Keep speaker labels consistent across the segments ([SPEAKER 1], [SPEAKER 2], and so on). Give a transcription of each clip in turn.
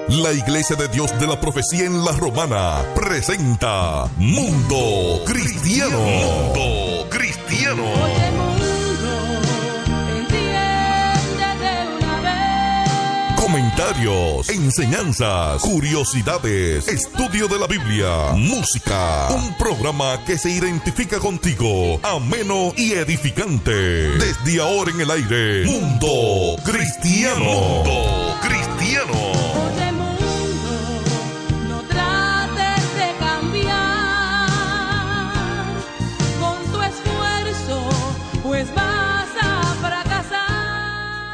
[SPEAKER 1] La Iglesia de Dios de la Profecía en La Romana presenta Mundo Cristiano. Mundo Cristiano.
[SPEAKER 2] Oye, mundo, entiende de una vez.
[SPEAKER 1] Comentarios, enseñanzas, curiosidades, estudio de la Biblia, música. Un programa que se identifica contigo, ameno y edificante. Desde ahora en el aire, Mundo Cristiano. Mundo Cristiano.
[SPEAKER 2] Oye, mundo, no trates de cambiar con tu esfuerzo, pues vas a fracasar.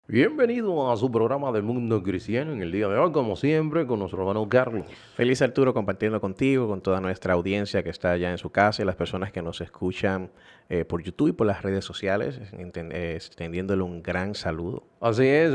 [SPEAKER 3] Bienvenido a su programa del Mundo Cristiano en el día de hoy, como siempre, con nuestro hermano Carlos.
[SPEAKER 4] Feliz Arturo compartiendo contigo, con toda nuestra audiencia que está allá en su casa y las personas que nos escuchan por YouTube y por las redes sociales, extendiéndole un gran saludo.
[SPEAKER 3] Así es,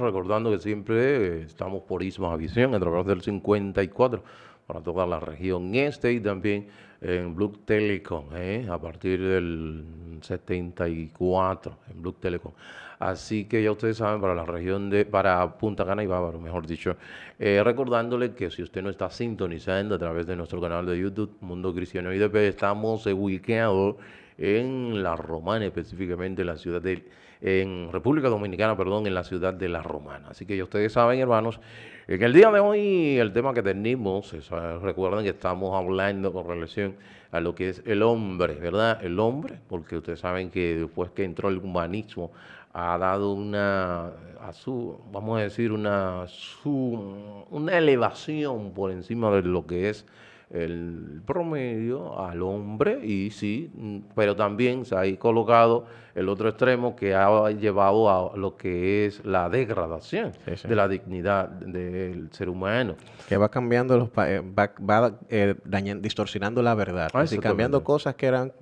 [SPEAKER 3] recordando que siempre estamos por Isma Visión a través del 54 para toda la región este y también en Blue Telecom, a partir del 74 en Blue Telecom. Así que ya ustedes saben, para la región para Punta Cana y Bávaro, mejor dicho, recordándole que si usted no está sintonizando a través de nuestro canal de YouTube, Mundo Cristiano IDP, estamos ubicados en La Romana, específicamente en la ciudad en República Dominicana, perdón, en la ciudad de La Romana. Así que ya ustedes saben, hermanos, en el día de hoy el tema que tenemos, recuerden que estamos hablando con relación a lo que es el hombre, ¿verdad? El hombre, porque ustedes saben que después que entró el humanismo, ha dado vamos a decir, una elevación por encima de lo que es el promedio al hombre, y sí, pero también se ha colocado el otro extremo que ha llevado a lo que es la degradación de la dignidad del ser humano.
[SPEAKER 4] Que va cambiando, distorsionando la verdad, así cambiando cosas que eran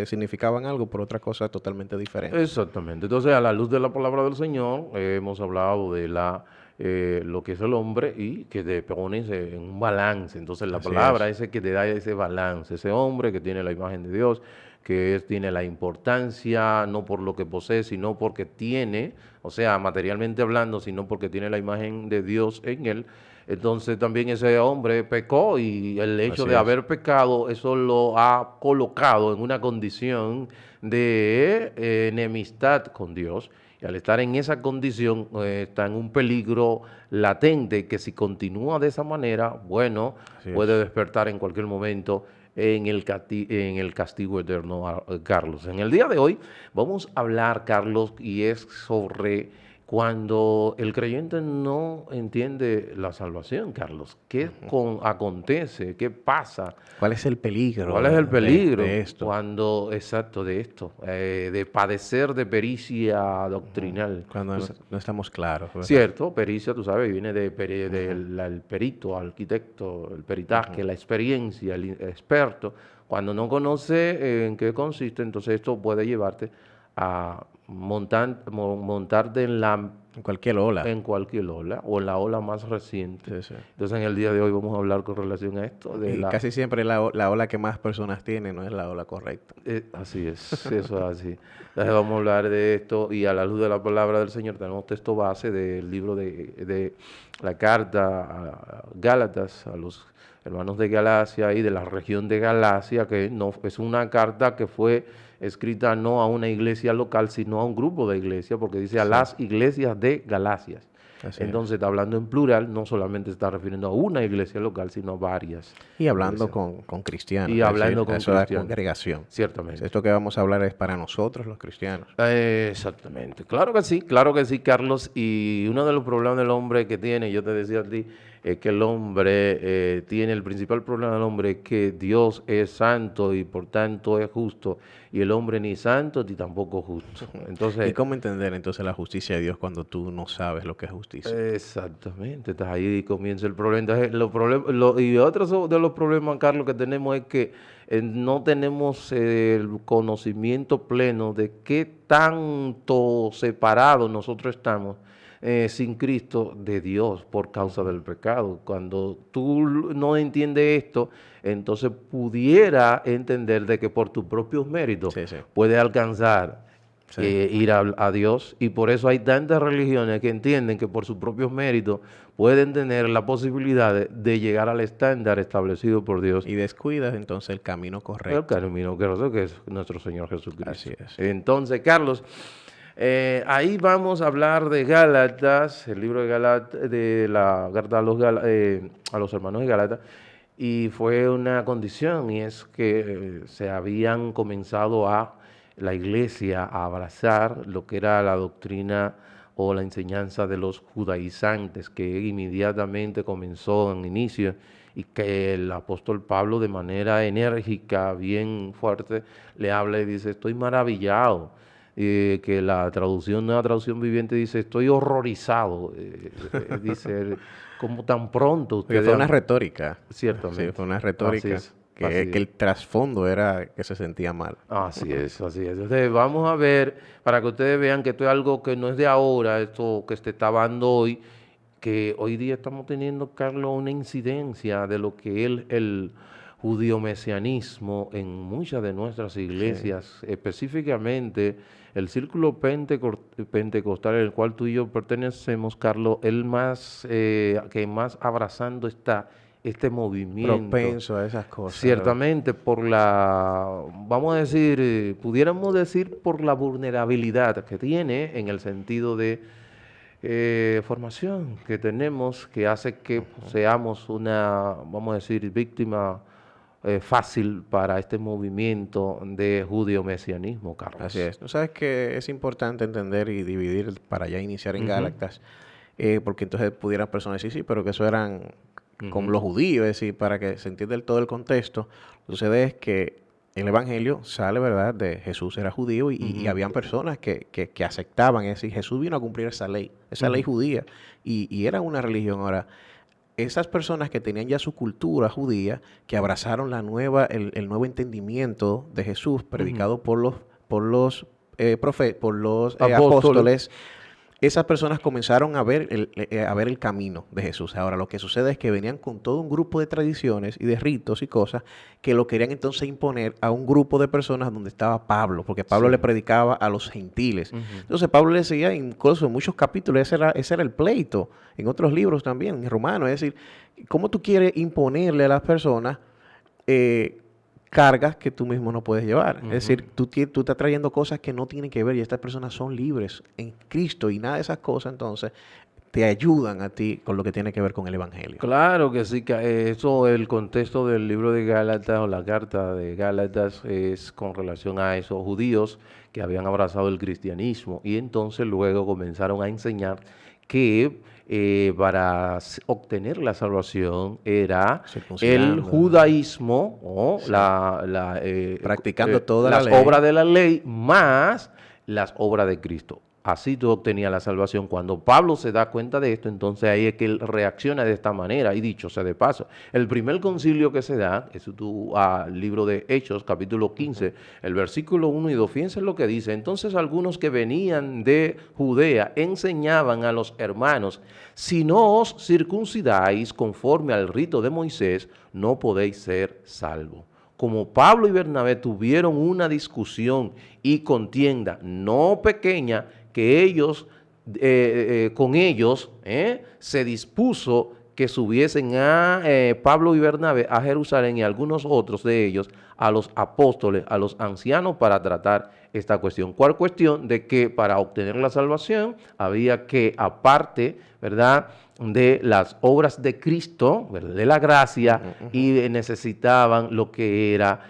[SPEAKER 4] significaban algo por otra cosa totalmente diferente.
[SPEAKER 3] Exactamente. Entonces, a la luz de la palabra del Señor, hemos hablado de lo que es el hombre y que te pones en un balance. Entonces, la palabra es que te da ese balance, ese hombre que tiene la imagen de Dios, que tiene la importancia no por lo que posee, sino porque tiene, o sea, materialmente hablando, sino porque tiene la imagen de Dios en él. Entonces también ese hombre pecó y el hecho de haber pecado, eso lo ha colocado en una condición de enemistad con Dios. Y al estar en esa condición está en un peligro latente que si continúa de esa manera, bueno, puede despertar en cualquier momento en el castigo eterno, Carlos. En el día de hoy vamos a hablar, Carlos, y es sobre cuando el creyente no entiende la salvación, Carlos. ¿Qué acontece? ¿Qué pasa?
[SPEAKER 4] ¿Cuál es el peligro?
[SPEAKER 3] ¿Cuál es el peligro
[SPEAKER 4] de esto?
[SPEAKER 3] Cuando, exacto, de esto, de padecer de pericia doctrinal?
[SPEAKER 4] Cuando no estamos claros, ¿verdad?
[SPEAKER 3] Cierto, pericia, tú sabes, viene del perito, arquitecto, el peritaje, la experiencia, el experto. Cuando no conoce en qué consiste, entonces esto puede llevarte a montarte en
[SPEAKER 4] cualquier ola.
[SPEAKER 3] En cualquier ola, o en la ola más reciente.
[SPEAKER 4] Sí.
[SPEAKER 3] Entonces, en el día de hoy vamos a hablar con relación a esto.
[SPEAKER 4] Casi siempre la ola que más personas tienen no es la ola correcta.
[SPEAKER 3] Así es, eso es así. Entonces vamos a hablar de esto y a la luz de la palabra del Señor tenemos texto base del libro de la carta a Gálatas, a los hermanos de Galacia y de la región de Galacia, que no es una carta que fue escrita no a una iglesia local, sino a un grupo de iglesias, porque dice a las iglesias de Galacias. Entonces está hablando en plural, no solamente está refiriendo a una iglesia local, sino a varias.
[SPEAKER 4] Y hablando con cristianos.
[SPEAKER 3] Y hablando con cristianos.
[SPEAKER 4] La congregación.
[SPEAKER 3] Ciertamente.
[SPEAKER 4] Esto que vamos a hablar es para nosotros los cristianos.
[SPEAKER 3] Exactamente. Claro que sí, Carlos. Y uno de los problemas del hombre que tiene, yo te decía a ti, es que el hombre tiene, el principal problema del hombre es que Dios es santo y por tanto es justo, y el hombre ni santo ni tampoco justo. Entonces,
[SPEAKER 4] ¿y cómo entender entonces la justicia de Dios cuando tú no sabes lo que es justicia?
[SPEAKER 3] Exactamente, estás ahí y comienza el problema. Entonces, y otro de los problemas, Carlos, que tenemos es que no tenemos el conocimiento pleno de qué tanto separados nosotros estamos sin Cristo de Dios por causa del pecado. Cuando tú no entiendes esto, entonces pudiera entender de que por tus propios méritos puedes alcanzar
[SPEAKER 4] Sí.
[SPEAKER 3] ir a Dios. Y por eso hay tantas religiones que entienden que por sus propios méritos pueden tener la posibilidad de llegar al estándar establecido por Dios.
[SPEAKER 4] Y descuidas entonces el camino
[SPEAKER 3] El
[SPEAKER 4] correcto.
[SPEAKER 3] camino que es nuestro Señor Jesucristo.
[SPEAKER 4] Así es.
[SPEAKER 3] Entonces, Carlos, ahí vamos a hablar de Gálatas, el libro de Gálatas, de la carta a los hermanos de Gálatas, y fue una condición, y es que se habían comenzado la iglesia a abrazar lo que era la doctrina o la enseñanza de los judaizantes, que inmediatamente comenzó en inicio, y que el apóstol Pablo de manera enérgica, bien fuerte, le habla y dice, estoy maravillado. Que la traducción, nueva traducción viviente dice, estoy horrorizado. Dice, como tan pronto
[SPEAKER 4] Porque
[SPEAKER 3] ustedes
[SPEAKER 4] fue una
[SPEAKER 3] han-".
[SPEAKER 4] retórica.
[SPEAKER 3] Ciertamente.
[SPEAKER 4] Sí, fue una
[SPEAKER 3] Así
[SPEAKER 4] retórica
[SPEAKER 3] es, así
[SPEAKER 4] que el
[SPEAKER 3] es.
[SPEAKER 4] trasfondo era que se sentía mal.
[SPEAKER 3] Así es, así es. Entonces, vamos a ver, para que ustedes vean que esto es algo que no es de ahora, esto que se está dando hoy, que hoy día estamos teniendo, Carlos, una incidencia de lo que es el judío-mesianismo en muchas de nuestras iglesias, específicamente el círculo pentecostal, el cual tú y yo pertenecemos, Carlos, el más que más abrazando está este movimiento.
[SPEAKER 4] Propenso a esas cosas.
[SPEAKER 3] Ciertamente por vamos a decir, pudiéramos decir por la vulnerabilidad que tiene en el sentido de formación que tenemos, que hace que seamos una, vamos a decir, víctima fácil para este movimiento de judío-mesianismo, Carlos.
[SPEAKER 4] Así es. ¿No sabes que es importante entender y dividir para ya iniciar en
[SPEAKER 3] Ujú.
[SPEAKER 4] Gálatas? Porque entonces pudieran personas decir, sí, pero que eso eran como
[SPEAKER 3] Ujú.
[SPEAKER 4] los judíos, es decir, para que se entienda todo el contexto. Lo que sucede es que el Evangelio sale, ¿verdad?, de Jesús era judío y
[SPEAKER 3] Ujú.
[SPEAKER 4] habían personas que aceptaban, es decir, Jesús vino a cumplir esa ley
[SPEAKER 3] Ujú.
[SPEAKER 4] judía, y era una religión. Ahora, esas personas que tenían ya su cultura judía, que abrazaron el nuevo entendimiento de Jesús, predicado por los apóstoles, esas personas comenzaron a ver el camino de Jesús. Ahora, lo que sucede es que venían con todo un grupo de tradiciones y de ritos y cosas que lo querían entonces imponer a un grupo de personas donde estaba Pablo, porque Pablo
[SPEAKER 3] Sí.
[SPEAKER 4] le predicaba a los gentiles.
[SPEAKER 3] Ujú.
[SPEAKER 4] Entonces Pablo le decía, incluso en muchos capítulos, ese era el pleito, en otros libros también, en Romanos, es decir, ¿cómo tú quieres imponerle a las personas cargas que tú mismo no puedes llevar?
[SPEAKER 3] Ujú.
[SPEAKER 4] Es decir, tú estás trayendo cosas que no tienen que ver y estas personas son libres en Cristo y nada de esas cosas entonces te ayudan a ti con lo que tiene que ver con el Evangelio.
[SPEAKER 3] Claro que sí, eso, el contexto del libro de Gálatas o la carta de Gálatas es con relación a esos judíos que habían abrazado el cristianismo y entonces luego comenzaron a enseñar que para obtener la salvación era el
[SPEAKER 4] Circuncidando.
[SPEAKER 3] judaísmo o
[SPEAKER 4] Sí. Practicando toda la
[SPEAKER 3] las
[SPEAKER 4] ley.
[SPEAKER 3] obras de la ley más las obras de Cristo. Así tú obtenías la salvación. Cuando Pablo se da cuenta de esto, entonces ahí es que él reacciona de esta manera. Y dicho sea de paso, el primer concilio que se da, eso tú, libro de Hechos, capítulo 15, el versículo 1 y 2, fíjense lo que dice. Entonces algunos que venían de Judea enseñaban a los hermanos, si no os circuncidáis conforme al rito de Moisés, no podéis ser salvos. Como Pablo y Bernabé tuvieron una discusión y contienda no pequeña, que ellos, con ellos, se dispuso que subiesen a Pablo y Bernabé a Jerusalén y algunos otros de ellos a los apóstoles, a los ancianos para tratar esta cuestión. ¿Cuál cuestión? De que para obtener la salvación había que, aparte, ¿verdad?, de las obras de Cristo, ¿verdad?, de la gracia, y necesitaban lo que era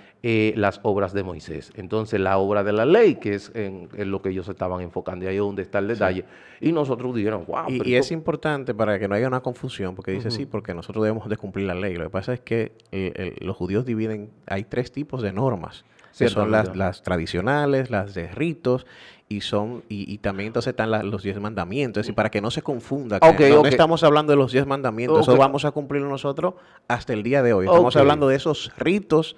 [SPEAKER 3] las obras de Moisés. Entonces, la obra de la ley, que es en lo que ellos estaban enfocando, y ahí es donde está el detalle. Y nosotros dijeron, wow.
[SPEAKER 4] Y es importante para que no haya una confusión, porque dice, sí, porque nosotros debemos de cumplir la ley. Lo que pasa es que los judíos dividen, hay 3 tipos de normas, que son las tradicionales, las de ritos, y también entonces están los 10 mandamientos. Es decir, para que no se confunda, que no estamos hablando de los 10 mandamientos, eso vamos a cumplirlo nosotros hasta el día de hoy. Estamos hablando de esos ritos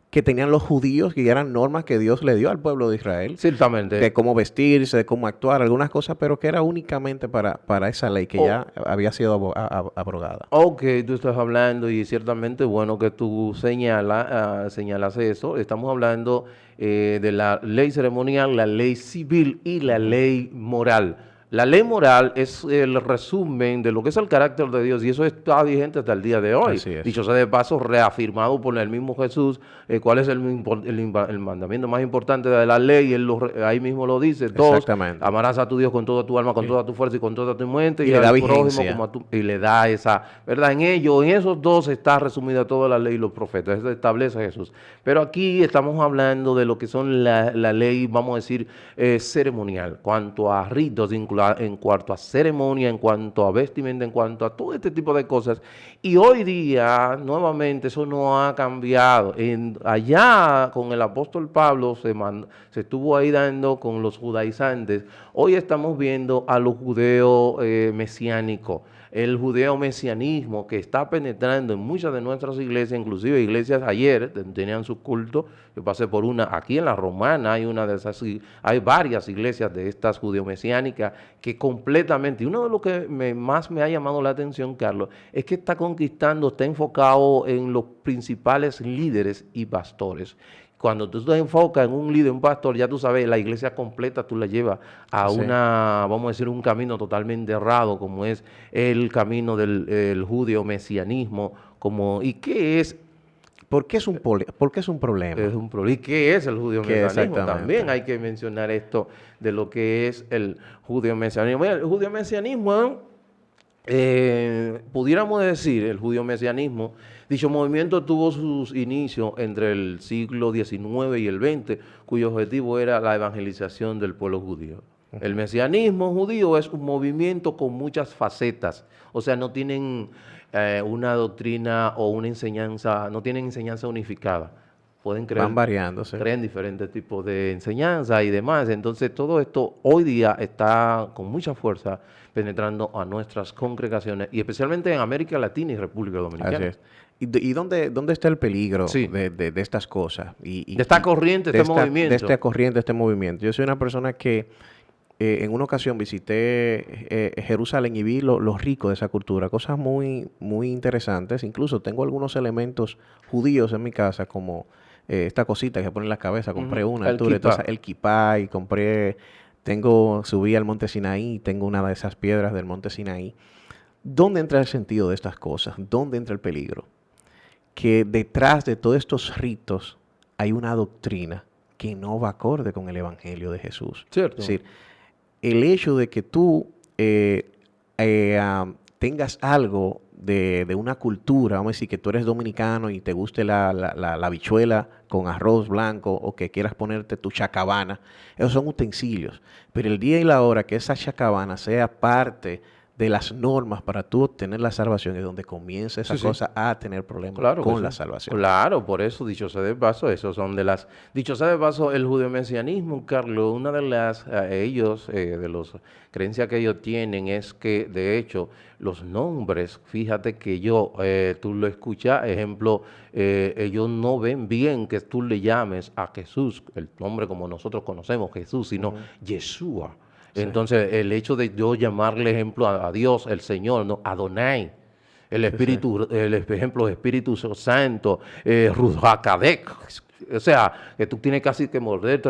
[SPEAKER 4] que tenían los judíos, que eran normas que Dios le dio al pueblo de Israel,
[SPEAKER 3] Ciertamente.
[SPEAKER 4] de cómo vestirse, de cómo actuar, algunas cosas, pero que era únicamente para esa ley que ya había sido abrogada.
[SPEAKER 3] Ok, tú estás hablando y ciertamente bueno que tú señalas eso. Estamos hablando de la ley ceremonial, la ley civil y la ley moral. La ley moral es el resumen de lo que es el carácter de Dios y eso está vigente hasta el día de hoy.
[SPEAKER 4] Así es.
[SPEAKER 3] Dicho sea de paso, reafirmado por el mismo Jesús, cuál es el mandamiento más importante de la ley, ahí mismo lo dice. Dos,
[SPEAKER 4] Exactamente.
[SPEAKER 3] amarás a tu Dios con toda tu alma, con toda tu fuerza y con toda tu mente
[SPEAKER 4] Y le da
[SPEAKER 3] al prójimo
[SPEAKER 4] vigencia.
[SPEAKER 3] como a tu, y le da esa, ¿verdad? En esos dos está resumida toda la ley y los profetas, eso establece Jesús. Pero aquí estamos hablando de lo que son la ley, vamos a decir, ceremonial, cuanto a ritos, en cuanto a ceremonia, en cuanto a vestimenta, en cuanto a todo este tipo de cosas. Y hoy día, nuevamente, eso no ha cambiado. Allá con el apóstol Pablo se estuvo ahí dando con los judaizantes. Hoy estamos viendo a los judeos mesiánicos. El judeo-mesianismo que está penetrando en muchas de nuestras iglesias, inclusive iglesias ayer tenían su culto, yo pasé por una, aquí en la Romana hay varias iglesias de estas judeo-mesiánicas que completamente, y uno de lo que más me ha llamado la atención, Carlos, es que está enfocado en los principales líderes y pastores. Cuando tú te enfocas en un líder, un pastor, ya tú sabes, la iglesia completa tú la llevas a vamos a decir, un camino totalmente errado, como es el camino del judeo-mesianismo. ¿Y qué es?
[SPEAKER 4] ¿Por qué es un problema?
[SPEAKER 3] Es un problema. ¿Y qué es el judeo-mesianismo?
[SPEAKER 4] Exactamente.
[SPEAKER 3] También hay que mencionar esto de lo que es el judeo-mesianismo. El judeo-mesianismo, pudiéramos decir, el judeo-mesianismo, dicho movimiento tuvo sus inicios entre el siglo XIX y el XX, cuyo objetivo era la evangelización del pueblo judío. El mesianismo judío es un movimiento con muchas facetas, o sea, no tienen una doctrina o una enseñanza, no tienen enseñanza unificada.
[SPEAKER 4] Van variándose.
[SPEAKER 3] Creen diferentes tipos de enseñanza y demás. Entonces, todo esto hoy día está con mucha fuerza penetrando a nuestras congregaciones y especialmente en América Latina y República Dominicana.
[SPEAKER 4] Así es. ¿Y dónde está el peligro
[SPEAKER 3] Sí.
[SPEAKER 4] de estas cosas?
[SPEAKER 3] De esta corriente,
[SPEAKER 4] de
[SPEAKER 3] movimiento.
[SPEAKER 4] De esta corriente, este movimiento. Yo soy una persona que en una ocasión visité Jerusalén y vi lo rico de esa cultura, cosas muy, muy interesantes. Incluso tengo algunos elementos judíos en mi casa, como esta cosita que ponen en la cabeza. Compré una altura, entonces, el kipá, y subí al monte Sinaí, tengo una de esas piedras del monte Sinaí. ¿Dónde entra el sentido de estas cosas? ¿Dónde entra el peligro? Que detrás de todos estos ritos hay una doctrina que no va acorde con el Evangelio de Jesús.
[SPEAKER 3] Cierto.
[SPEAKER 4] Es decir, el hecho de que tú tengas algo de una cultura, vamos a decir que tú eres dominicano y te guste la habichuela con arroz blanco o que quieras ponerte tu chacabana, esos son utensilios. Pero el día y la hora que esa chacabana sea parte de las normas para tú obtener la salvación es donde comienza esa cosa a tener problemas con la salvación.
[SPEAKER 3] Claro, por eso, dicho sea de paso, dicho sea de paso, el judeo-mesianismo, Carlos, una de las, de las creencias que ellos tienen es que, de hecho, los nombres, fíjate que tú lo escuchas, ejemplo, ellos no ven bien que tú le llames a Jesús, el nombre como nosotros conocemos, Jesús, sino Yeshua. Sí. Entonces, el hecho de yo llamarle ejemplo a Dios, el Señor, ¿no? Adonai, el Espíritu, el ejemplo Espíritu Santo, Ruhakadek, o sea, que tú tienes casi que morderte.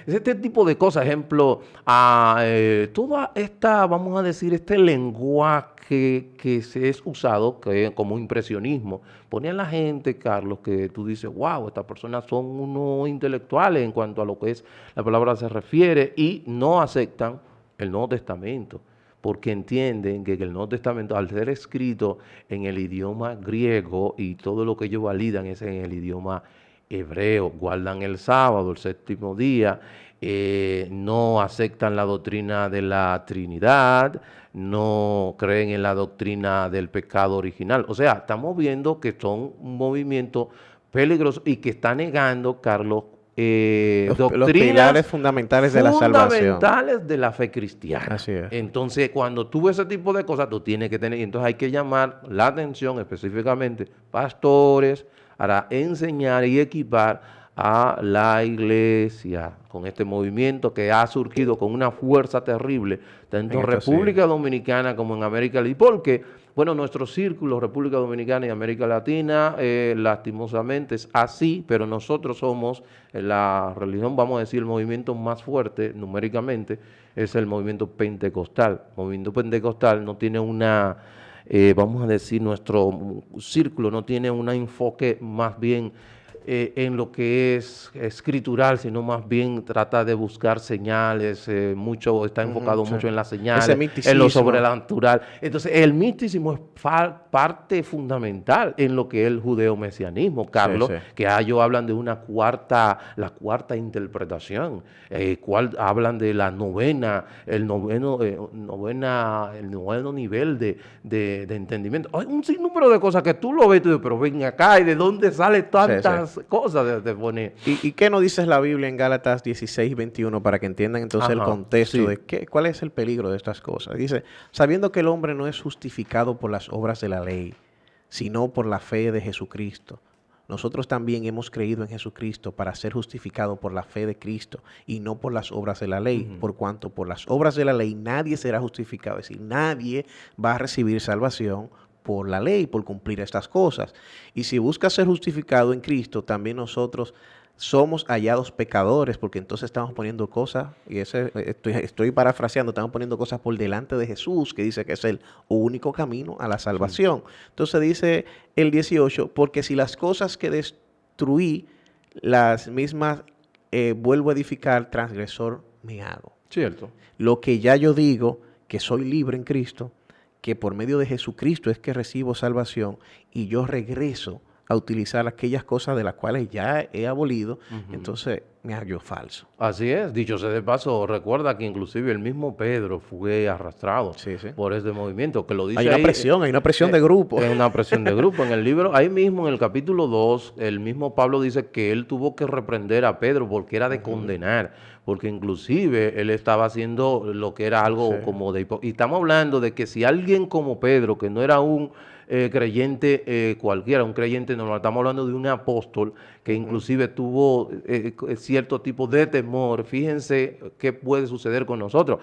[SPEAKER 3] Este tipo de cosas, ejemplo, toda esta, vamos a decir, este lenguaje que se es usado como impresionismo, pone a la gente, Carlos, que tú dices, wow, estas personas son unos intelectuales en cuanto a lo que es la palabra se refiere y no aceptan el Nuevo Testamento, porque entienden que el Nuevo Testamento, al ser escrito en el idioma griego y todo lo que ellos validan es en el idioma hebreo, guardan el sábado, el séptimo día, no aceptan la doctrina de la Trinidad, no creen en la doctrina del pecado original. O sea, estamos viendo que son un movimiento peligroso y que está negando, Carlos,
[SPEAKER 4] Los
[SPEAKER 3] doctrinas
[SPEAKER 4] pilares fundamentales de la salvación.
[SPEAKER 3] fundamentales de la fe cristiana.
[SPEAKER 4] Así es.
[SPEAKER 3] Entonces, cuando tú ves ese tipo de cosas, tú tienes que tener, entonces hay que llamar la atención específicamente, pastores, para enseñar y equipar a la iglesia con este movimiento que ha surgido con una fuerza terrible, tanto en República Dominicana como en América Latina. Porque, bueno, nuestro círculo, República Dominicana y América Latina, lastimosamente es así, pero nosotros somos la religión, vamos a decir, el movimiento más fuerte numéricamente, es el movimiento pentecostal. El movimiento pentecostal no tiene una, vamos a decir, nuestro círculo no tiene un enfoque más bien en lo que es escritural, sino más bien trata de buscar señales, mucho está enfocado mucho en las señales, en lo sobrenatural. Entonces, el misticismo es parte fundamental en lo que es el judeo-mesianismo, Carlos, que ellos hablan de la cuarta interpretación, hablan de la novena, el noveno nivel de entendimiento. Hay un sinnúmero de cosas que tú lo ves, pero ven acá, ¿y de dónde sale tantas cosas de poner?
[SPEAKER 4] ¿Y qué nos dice la Biblia en Gálatas 16:21 para que entiendan entonces el contexto de cuál es el peligro de estas cosas? Dice, sabiendo que el hombre no es justificado por las obras de la ley, sino por la fe de Jesucristo. Nosotros también hemos creído en Jesucristo para ser justificado por la fe de Cristo y no por las obras de la ley, por cuanto por las obras de la ley nadie será justificado, es decir, nadie va a recibir salvación por la ley, por cumplir estas cosas. Y si buscas ser justificado en Cristo, también nosotros somos hallados pecadores, porque entonces estamos poniendo cosas, y estoy parafraseando, estamos poniendo cosas por delante de Jesús, que dice que es el único camino a la salvación. Entonces dice el 18, porque si las cosas que destruí, las mismas vuelvo a edificar, transgresor me hago.
[SPEAKER 3] Cierto.
[SPEAKER 4] Lo que ya yo digo, que soy libre en Cristo, que por medio de Jesucristo es que recibo salvación y yo regreso a utilizar aquellas cosas de las cuales ya he abolido, entonces me hallo falso.
[SPEAKER 3] Así es, dicho sea de paso, recuerda que inclusive el mismo Pedro fue arrastrado por este movimiento, que lo dice
[SPEAKER 4] hay una presión de grupo.
[SPEAKER 3] Hay una presión de grupo. En el libro, ahí mismo en el capítulo 2, el mismo Pablo dice que él tuvo que reprender a Pedro porque era de condenar, porque inclusive él estaba haciendo lo que era algo como de y estamos hablando de que si alguien como Pedro, que no era un creyente cualquiera, un creyente normal, estamos hablando de un apóstol que inclusive tuvo cierto tipo de temor. Fíjense qué puede suceder con nosotros.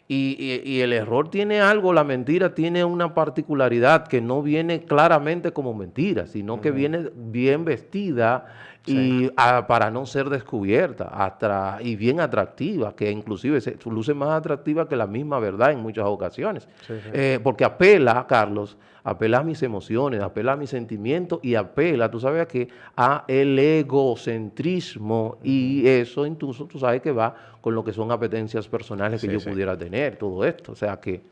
[SPEAKER 3] Y el error tiene algo, la mentira tiene una particularidad que no viene claramente como mentira, sino que viene bien vestida y para no ser descubierta y bien atractiva, que inclusive se luce más atractiva que la misma verdad en muchas ocasiones. Porque apela, Carlos, apela a mis emociones, apela a mis sentimientos y apela, tú sabes que a el egocentrismo y eso incluso tú sabes que va con lo que son apetencias personales que yo pudiera tener, todo esto, o sea que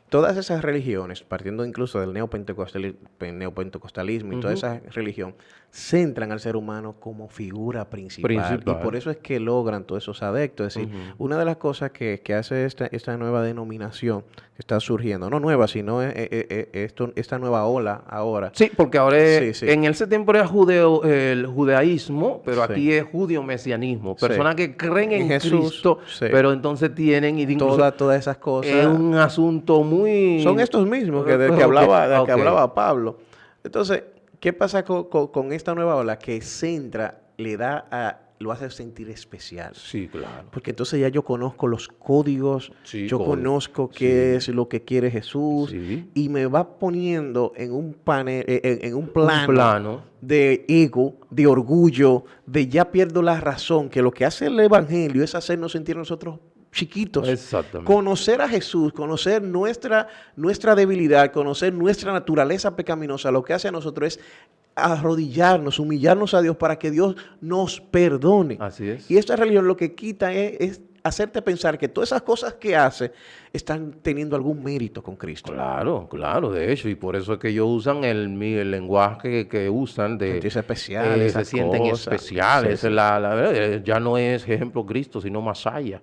[SPEAKER 4] todas esas religiones, partiendo incluso del neopentecostalismo y toda esa religión, centran al ser humano como figura principal. Y por eso es que logran todos esos adeptos. Es decir, una de las cosas que hace esta nueva denominación que está surgiendo, no nueva, sino esta nueva ola ahora.
[SPEAKER 3] Sí, porque ahora en ese tiempo era el judaísmo, pero aquí es judío-mesianismo. Personas que creen en Jesús, Cristo, pero entonces tienen
[SPEAKER 4] todas esas cosas.
[SPEAKER 3] Es un asunto muy...
[SPEAKER 4] Son estos mismos que hablaba Pablo. Entonces, ¿qué pasa con esta nueva ola? Que centra, lo hace sentir especial.
[SPEAKER 3] Sí, claro.
[SPEAKER 4] Porque entonces ya yo conozco los códigos, conozco qué es lo que quiere Jesús, y me va poniendo en un panel, en un plano de ego, de orgullo, de ya pierdo la razón, que lo que hace el evangelio es hacernos sentir nosotros chiquitos.
[SPEAKER 3] Exactamente.
[SPEAKER 4] Conocer a Jesús, conocer nuestra debilidad, conocer nuestra naturaleza pecaminosa, lo que hace a nosotros es arrodillarnos, humillarnos a Dios para que Dios nos perdone.
[SPEAKER 3] Así es.
[SPEAKER 4] Y esta religión lo que quita es hacerte pensar que todas esas cosas que hace están teniendo algún mérito con Cristo.
[SPEAKER 3] Claro, de hecho, y por eso es que ellos usan el lenguaje que usan de...
[SPEAKER 4] Sentirse especiales,
[SPEAKER 3] se sienten especiales. Ya no es ejemplo Cristo, sino Masaya.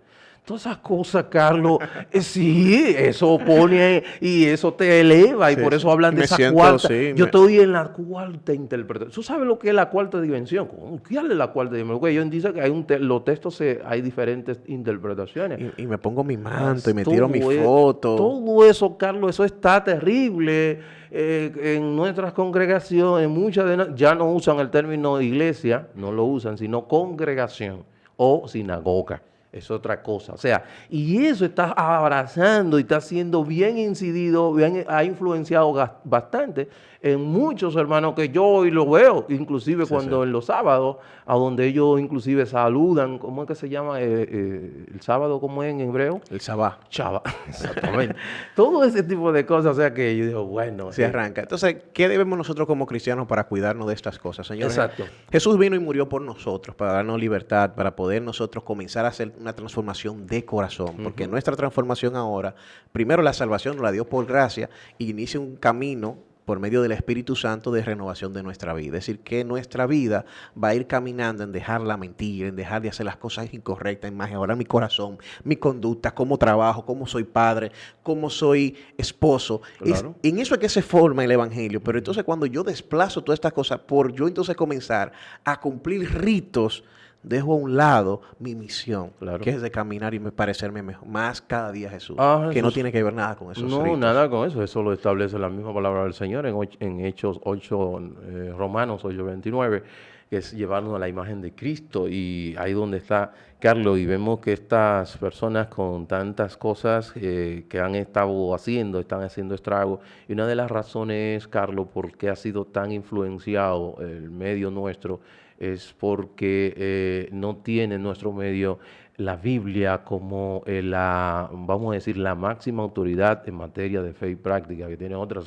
[SPEAKER 3] Todas esas cosas, Carlos, sí, eso pone y eso te eleva y
[SPEAKER 4] Sí,
[SPEAKER 3] por
[SPEAKER 4] sí.
[SPEAKER 3] eso hablan de
[SPEAKER 4] Me
[SPEAKER 3] esa
[SPEAKER 4] siento,
[SPEAKER 3] cuarta.
[SPEAKER 4] sí,
[SPEAKER 3] Yo estoy en la cuarta interpretación. ¿Tú sabes lo que es la cuarta dimensión? ¿Qué es la cuarta dimensión? Porque ellos dicen que hay los textos hay diferentes interpretaciones.
[SPEAKER 4] y me pongo mi manto y me
[SPEAKER 3] Todo
[SPEAKER 4] tiro mi
[SPEAKER 3] e-
[SPEAKER 4] foto.
[SPEAKER 3] Todo eso, Carlos, eso está terrible. En nuestras congregaciones, ya no usan el término iglesia, no lo usan, sino congregación o sinagoga. Es otra cosa. O sea, y eso está abrazando y está siendo bien incidido, ha influenciado bastante en muchos hermanos que yo hoy lo veo, inclusive
[SPEAKER 4] Sí,
[SPEAKER 3] cuando
[SPEAKER 4] sí.
[SPEAKER 3] en los sábados, a donde ellos inclusive saludan, ¿cómo es que se llama? El sábado, ¿cómo es en hebreo?
[SPEAKER 4] El sabá.
[SPEAKER 3] Chava, exactamente. Todo ese tipo de cosas, o sea que yo digo, bueno.
[SPEAKER 4] Se arranca. Entonces, ¿qué debemos nosotros como cristianos para cuidarnos de estas cosas, señores?
[SPEAKER 3] Exacto.
[SPEAKER 4] Jesús vino y murió por nosotros, para darnos libertad, para poder nosotros comenzar a hacer una transformación de corazón. Porque nuestra transformación ahora, primero la salvación nos la dio por gracia, y inicia un camino por medio del Espíritu Santo de renovación de nuestra vida. Es decir, que nuestra vida va a ir caminando en dejar la mentira, en dejar de hacer las cosas incorrectas, en mejorar mi corazón, mi conducta, cómo trabajo, cómo soy padre, cómo soy esposo.
[SPEAKER 3] Claro.
[SPEAKER 4] En eso es que se forma el Evangelio. Pero entonces cuando yo desplazo todas estas cosas, por yo entonces comenzar a cumplir ritos, dejo a un lado mi misión,
[SPEAKER 3] Claro.
[SPEAKER 4] que es de caminar y parecerme más cada día a Jesús, que no
[SPEAKER 3] Jesús.
[SPEAKER 4] tiene que ver nada con esos
[SPEAKER 3] No,
[SPEAKER 4] ritos.
[SPEAKER 3] nada con eso. Eso lo establece la misma palabra del Señor en Hechos 8, Romanos 8:29, que es llevarnos a la imagen de Cristo. Y ahí donde está Carlos, y vemos que estas personas con tantas cosas que han estado haciendo, están haciendo estragos. Y una de las razones, Carlos, por qué ha sido tan influenciado el medio nuestro, es porque no tiene en nuestro medio la Biblia como vamos a decir, la máxima autoridad en materia de fe y práctica, que tiene otras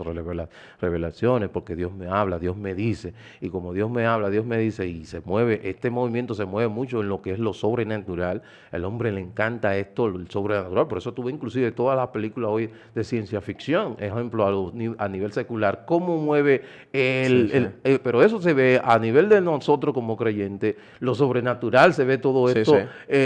[SPEAKER 3] revelaciones, porque Dios me habla, Dios me dice, y como Dios me habla, Dios me dice, y se mueve, este movimiento se mueve mucho en lo que es lo sobrenatural. El hombre le encanta esto, el sobrenatural, por eso tuve inclusive todas las películas hoy de ciencia ficción, ejemplo, a nivel secular, cómo mueve pero eso se ve a nivel de nosotros como creyentes, lo sobrenatural, se ve todo
[SPEAKER 4] Sí,
[SPEAKER 3] esto,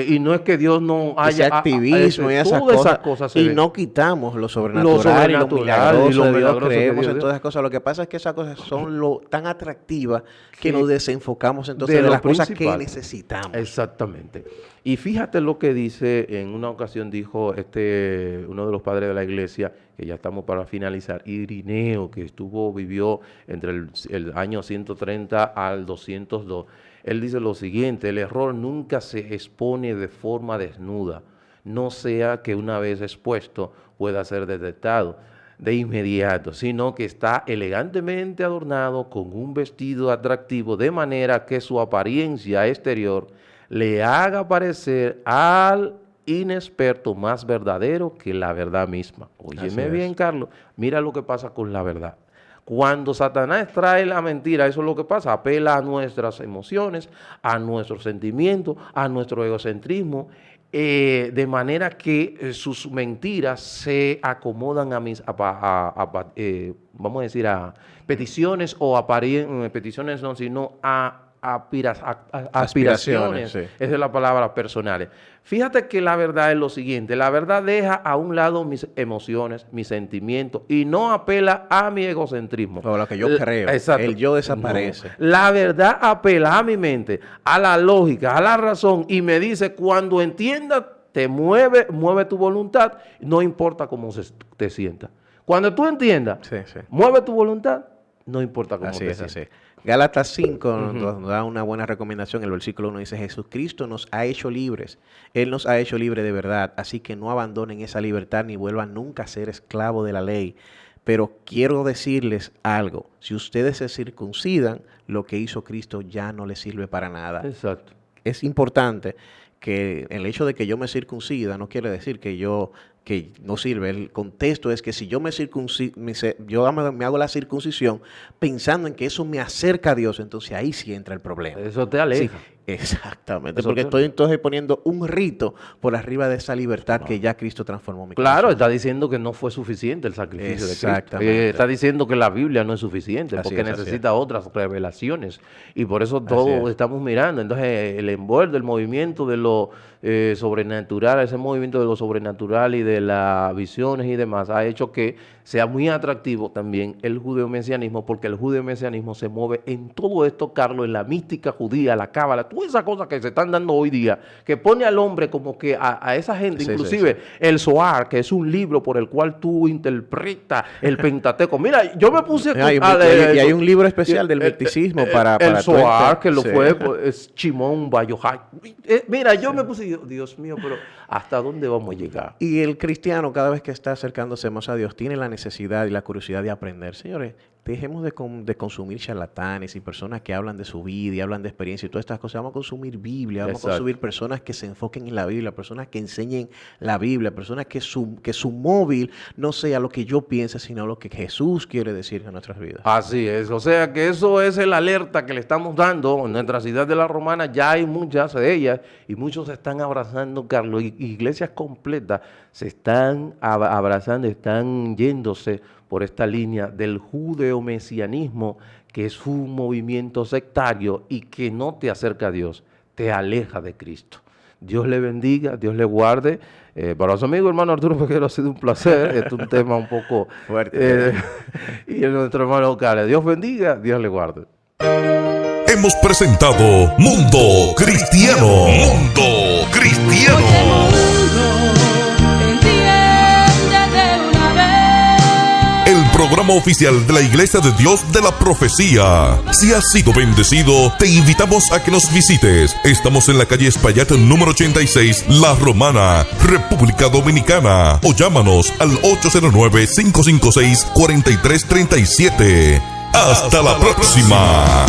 [SPEAKER 3] y no es que Dios no haya...
[SPEAKER 4] Ese activismo y esas
[SPEAKER 3] todas esas
[SPEAKER 4] cosas,
[SPEAKER 3] cosas se
[SPEAKER 4] y
[SPEAKER 3] ven.
[SPEAKER 4] no quitamos lo sobrenatural,
[SPEAKER 3] sobrenatural
[SPEAKER 4] y lo milagroso
[SPEAKER 3] y lo
[SPEAKER 4] de Dios,
[SPEAKER 3] milagroso que
[SPEAKER 4] creemos
[SPEAKER 3] Dios
[SPEAKER 4] en
[SPEAKER 3] dio.
[SPEAKER 4] todas esas cosas. Lo que pasa es que esas cosas son tan atractivas que
[SPEAKER 3] Sí.
[SPEAKER 4] nos desenfocamos entonces
[SPEAKER 3] De
[SPEAKER 4] de
[SPEAKER 3] lo
[SPEAKER 4] las cosas que
[SPEAKER 3] principal.
[SPEAKER 4] necesitamos.
[SPEAKER 3] Exactamente. Y fíjate lo que dice, en una ocasión dijo uno de los padres de la iglesia, que ya estamos para finalizar, Irineo, que vivió entre el año 130 al 202. Él dice lo siguiente: el error nunca se expone de forma desnuda, no sea que una vez expuesto pueda ser detectado de inmediato, sino que está elegantemente adornado con un vestido atractivo, de manera que su apariencia exterior le haga parecer al inexperto más verdadero que la verdad misma.
[SPEAKER 4] Así
[SPEAKER 3] Óyeme
[SPEAKER 4] es.
[SPEAKER 3] bien, Carlos, mira lo que pasa con la verdad. Cuando Satanás trae la mentira, eso es lo que pasa, apela a nuestras emociones, a nuestros sentimientos, a nuestro egocentrismo, de manera que sus mentiras se acomodan vamos a decir, a peticiones o peticiones no, sino a aspiraciones.
[SPEAKER 4] Sí.
[SPEAKER 3] Esa es la palabra, personales. Fíjate que la verdad es lo siguiente: la verdad deja a un lado mis emociones, mis sentimientos, y no apela a mi egocentrismo.
[SPEAKER 4] O lo que yo creo.
[SPEAKER 3] Exacto.
[SPEAKER 4] El yo desaparece.
[SPEAKER 3] No. La verdad apela a mi mente, a la lógica, a la razón, y me dice: cuando entiendas, te mueve tu voluntad, no importa cómo te sientas. Cuando tú entiendas,
[SPEAKER 4] Sí, sí.
[SPEAKER 3] mueve tu voluntad, no importa cómo
[SPEAKER 4] Así
[SPEAKER 3] te
[SPEAKER 4] es,
[SPEAKER 3] sientas.
[SPEAKER 4] así. Gálatas 5 nos da una buena recomendación. El versículo 1 dice: Jesucristo nos ha hecho libres. Él nos ha hecho libres de verdad. Así que no abandonen esa libertad ni vuelvan nunca a ser esclavos de la ley. Pero quiero decirles algo. Si ustedes se circuncidan, lo que hizo Cristo ya no les sirve para nada.
[SPEAKER 3] Exacto.
[SPEAKER 4] Es importante que el hecho de que yo me circuncida no quiere decir que no sirve. El contexto es que si yo me hago la circuncisión pensando en que eso me acerca a Dios, entonces ahí sí entra el problema.
[SPEAKER 3] Eso te aleja.
[SPEAKER 4] Sí, Exactamente,
[SPEAKER 3] Eso
[SPEAKER 4] porque
[SPEAKER 3] es.
[SPEAKER 4] estoy entonces poniendo un rito por arriba de esa libertad que ya Cristo transformó mi
[SPEAKER 3] Claro,
[SPEAKER 4] corazón.
[SPEAKER 3] está diciendo que no fue suficiente el sacrificio de Cristo.
[SPEAKER 4] Exactamente.
[SPEAKER 3] Está diciendo que la Biblia no es suficiente
[SPEAKER 4] Así
[SPEAKER 3] porque
[SPEAKER 4] es, así
[SPEAKER 3] necesita otras revelaciones. Y por eso
[SPEAKER 4] Así
[SPEAKER 3] todos
[SPEAKER 4] es.
[SPEAKER 3] estamos mirando. Entonces, el envuelto, el movimiento de lo sobrenatural, ese movimiento de lo sobrenatural y de las visiones y demás, ha hecho que sea muy atractivo también el judeomesianismo, porque el judeomesianismo se mueve en todo esto, Carlos, en la mística judía, la cábala, todas esas cosas que se están dando hoy día, que pone al hombre como que a esa gente,
[SPEAKER 4] Sí,
[SPEAKER 3] inclusive
[SPEAKER 4] sí, sí.
[SPEAKER 3] el Zohar, que es un libro por el cual tú interpretas el Pentateuco. Mira, yo me puse
[SPEAKER 4] Y hay, y hay un libro especial del misticismo para
[SPEAKER 3] el
[SPEAKER 4] tú
[SPEAKER 3] Zohar, que lo
[SPEAKER 4] sí.
[SPEAKER 3] fue pues, Shimon Bar Yochai. Mira, yo me puse, Dios mío, pero ¿hasta dónde vamos a llegar?
[SPEAKER 4] Y el cristiano, cada vez que está acercándose más a Dios, tiene la necesidad y la curiosidad de aprender. Señores, dejemos de consumir charlatanes y personas que hablan de su vida y hablan de experiencia y todas estas cosas. Vamos a consumir Biblia, vamos
[SPEAKER 3] Exacto.
[SPEAKER 4] a consumir personas que se enfoquen en la Biblia, personas que enseñen la Biblia, personas que su móvil no sea lo que yo piense, sino lo que Jesús quiere decir en nuestras vidas.
[SPEAKER 3] Así es, o sea que eso es el alerta que le estamos dando en nuestra ciudad de La Romana, ya hay muchas de ellas y muchos se están abrazando, Carlos, iglesias completas se están abrazando, están yéndose por esta línea del judeomesianismo, que es un movimiento sectario y que no te acerca a Dios, te aleja de Cristo. Dios le bendiga, Dios le guarde. Para su amigo hermano Arturo Peguero ha sido un placer. Este es un tema un poco
[SPEAKER 4] Fuerte.
[SPEAKER 3] y nuestro hermano Ocale. Dios bendiga, Dios le guarde.
[SPEAKER 1] Hemos presentado Mundo Cristiano. Mundo Cristiano.
[SPEAKER 2] Entiende de una vez.
[SPEAKER 1] El programa oficial de la Iglesia de Dios de la Profecía. Si has sido bendecido, te invitamos a que nos visites. Estamos en la calle Espaillat número 86, La Romana, República Dominicana. O llámanos al 809-556-4337. Hasta la próxima.